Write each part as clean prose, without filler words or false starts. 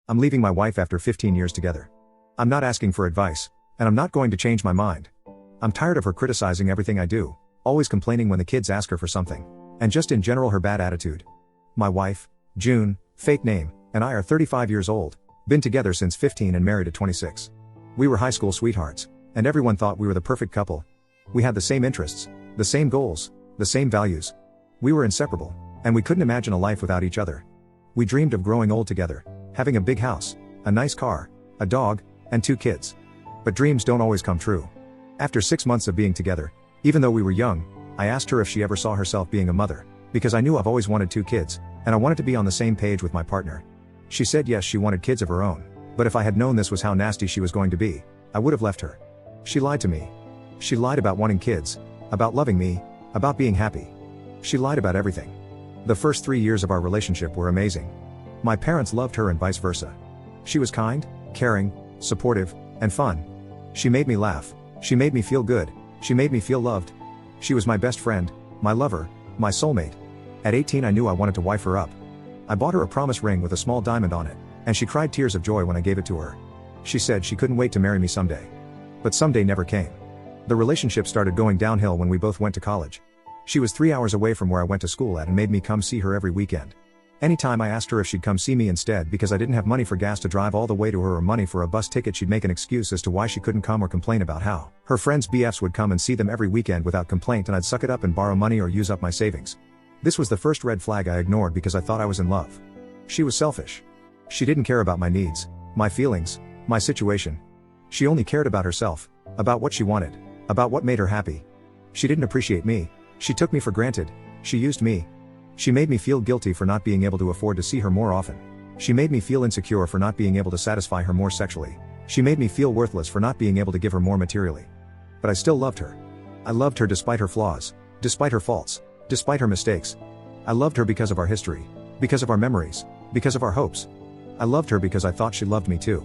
I'm leaving my wife after 15 years together. I'm not asking for advice, and I'm not going to change my mind. I'm tired of her criticizing everything I do, always complaining when the kids ask her for something, and just in general her bad attitude. My wife, June, fake name, and I are 35 years old, been together since 15 and married at 26. We were high school sweethearts, and everyone thought we were the perfect couple. We had the same interests, the same goals, the same values. We were inseparable, and we couldn't imagine a life without each other. We dreamed of growing old together, having a big house, a nice car, a dog, and 2 kids. But dreams don't always come true. After 6 months of being together, even though we were young, I asked her if she ever saw herself being a mother, because I knew I've always wanted 2 kids, and I wanted to be on the same page with my partner. She said yes, she wanted kids of her own, but if I had known this was how nasty she was going to be, I would have left her. She lied to me. She lied about wanting kids, about loving me, about being happy. She lied about everything. The first 3 years of our relationship were amazing. My parents loved her and vice versa. She was kind, caring, supportive, and fun. She made me laugh. She made me feel good. She made me feel loved. She was my best friend, my lover, my soulmate. At 18 I knew I wanted to wife her up. I bought her a promise ring with a small diamond on it, and she cried tears of joy when I gave it to her. She said she couldn't wait to marry me someday. But someday never came. The relationship started going downhill when we both went to college. She was 3 hours away from where I went to school at and made me come see her every weekend. Anytime I asked her if she'd come see me instead because I didn't have money for gas to drive all the way to her or money for a bus ticket, she'd make an excuse as to why she couldn't come or complain about how her friends' BFs would come and see them every weekend without complaint, and I'd suck it up and borrow money or use up my savings. This was the first red flag I ignored because I thought I was in love. She was selfish. She didn't care about my needs, my feelings, my situation. She only cared about herself, about what she wanted, about what made her happy. She didn't appreciate me. She took me for granted. She used me. She made me feel guilty for not being able to afford to see her more often. She made me feel insecure for not being able to satisfy her more sexually. She made me feel worthless for not being able to give her more materially. But I still loved her. I loved her despite her flaws, despite her faults, despite her mistakes. I loved her because of our history, because of our memories, because of our hopes. I loved her because I thought she loved me too.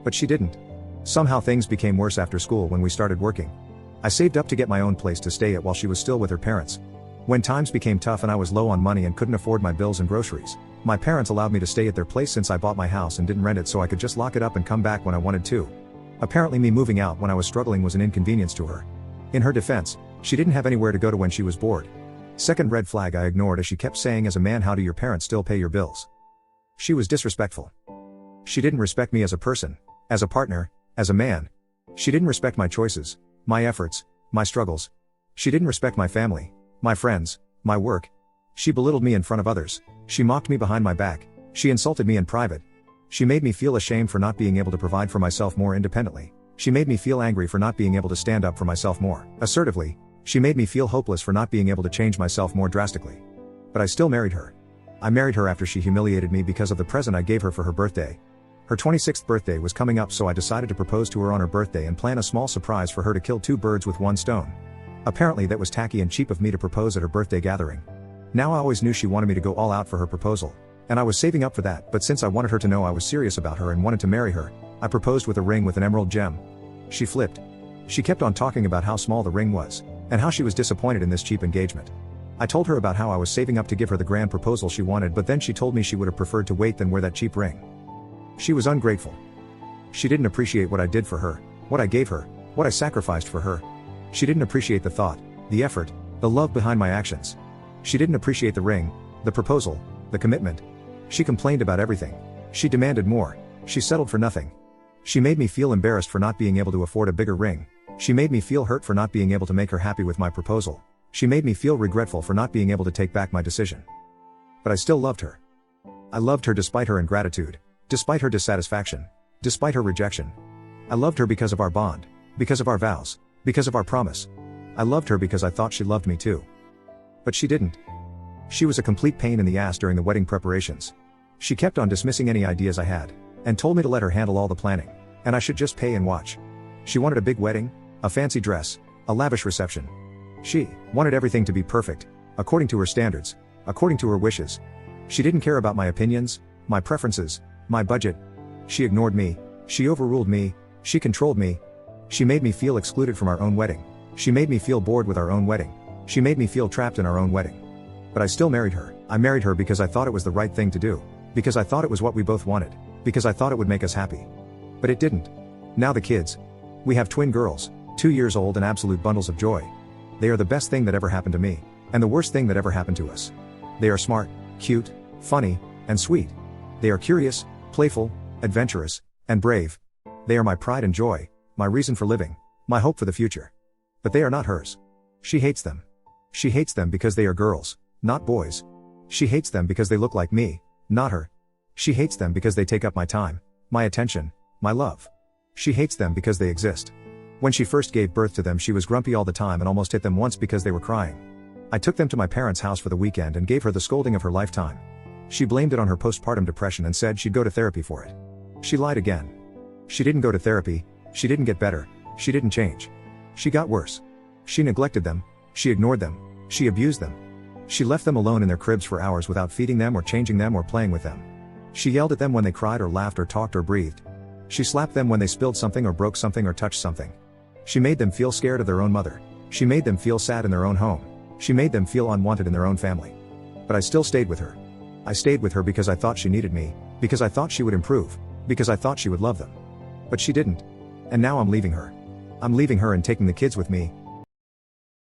But she didn't. Somehow things became worse after school when we started working. I saved up to get my own place to stay at while she was still with her parents. When times became tough and I was low on money and couldn't afford my bills and groceries, my parents allowed me to stay at their place since I bought my house and didn't rent it, so I could just lock it up and come back when I wanted to. Apparently me moving out when I was struggling was an inconvenience to her. In her defense, she didn't have anywhere to go to when she was bored. Second red flag I ignored as she kept saying, as a man, how do your parents still pay your bills? She was disrespectful. She didn't respect me as a person, as a partner, as a man. She didn't respect my choices, my efforts, my struggles. She didn't respect my family, my friends, my work. She belittled me in front of others. She mocked me behind my back. She insulted me in private. She made me feel ashamed for not being able to provide for myself more independently. She made me feel angry for not being able to stand up for myself more assertively. She made me feel hopeless for not being able to change myself more drastically. But I still married her. I married her after she humiliated me because of the present I gave her for her birthday. Her 26th birthday was coming up, so I decided to propose to her on her birthday and plan a small surprise for her to kill 2 birds with 1 stone. Apparently that was tacky and cheap of me to propose at her birthday gathering. Now I always knew she wanted me to go all out for her proposal, and I was saving up for that, but since I wanted her to know I was serious about her and wanted to marry her, I proposed with a ring with an emerald gem. She flipped. She kept on talking about how small the ring was, and how she was disappointed in this cheap engagement. I told her about how I was saving up to give her the grand proposal she wanted, but then she told me she would have preferred to wait than wear that cheap ring. She was ungrateful. She didn't appreciate what I did for her, what I gave her, what I sacrificed for her. She didn't appreciate the thought, the effort, the love behind my actions. She didn't appreciate the ring, the proposal, the commitment. She complained about everything. She demanded more. She settled for nothing. She made me feel embarrassed for not being able to afford a bigger ring. She made me feel hurt for not being able to make her happy with my proposal. She made me feel regretful for not being able to take back my decision. But I still loved her. I loved her despite her ingratitude, despite her dissatisfaction, despite her rejection. I loved her because of our bond, because of our vows, because of our promise. I loved her because I thought she loved me too. But she didn't. She was a complete pain in the ass during the wedding preparations. She kept on dismissing any ideas I had, and told me to let her handle all the planning, and I should just pay and watch. She wanted a big wedding, a fancy dress, a lavish reception. She wanted everything to be perfect, according to her standards, according to her wishes. She didn't care about my opinions, my preferences, my budget. She ignored me. She overruled me. She controlled me. She made me feel excluded from our own wedding. She made me feel bored with our own wedding. She made me feel trapped in our own wedding. But I still married her. I married her because I thought it was the right thing to do, because I thought it was what we both wanted. Because I thought it would make us happy. But it didn't. Now the kids. We have twin girls, 2 years old and absolute bundles of joy. They are the best thing that ever happened to me, and the worst thing that ever happened to us. They are smart, cute, funny, and sweet. They are curious, playful, adventurous, and brave. They are my pride and joy, my reason for living, my hope for the future. But they are not hers. She hates them. She hates them because they are girls, not boys. She hates them because they look like me, not her. She hates them because they take up my time, my attention, my love. She hates them because they exist. When she first gave birth to them, she was grumpy all the time and almost hit them once because they were crying. I took them to my parents' house for the weekend and gave her the scolding of her lifetime. She blamed it on her postpartum depression and said she'd go to therapy for it. She lied again. She didn't go to therapy, she didn't get better, she didn't change. She got worse. She neglected them, she ignored them, she abused them. She left them alone in their cribs for hours without feeding them or changing them or playing with them. She yelled at them when they cried or laughed or talked or breathed. She slapped them when they spilled something or broke something or touched something. She made them feel scared of their own mother. She made them feel sad in their own home. She made them feel unwanted in their own family. But I still stayed with her. I stayed with her because I thought she needed me, because I thought she would improve, because I thought she would love them. But she didn't. And now I'm leaving her. I'm leaving her and taking the kids with me,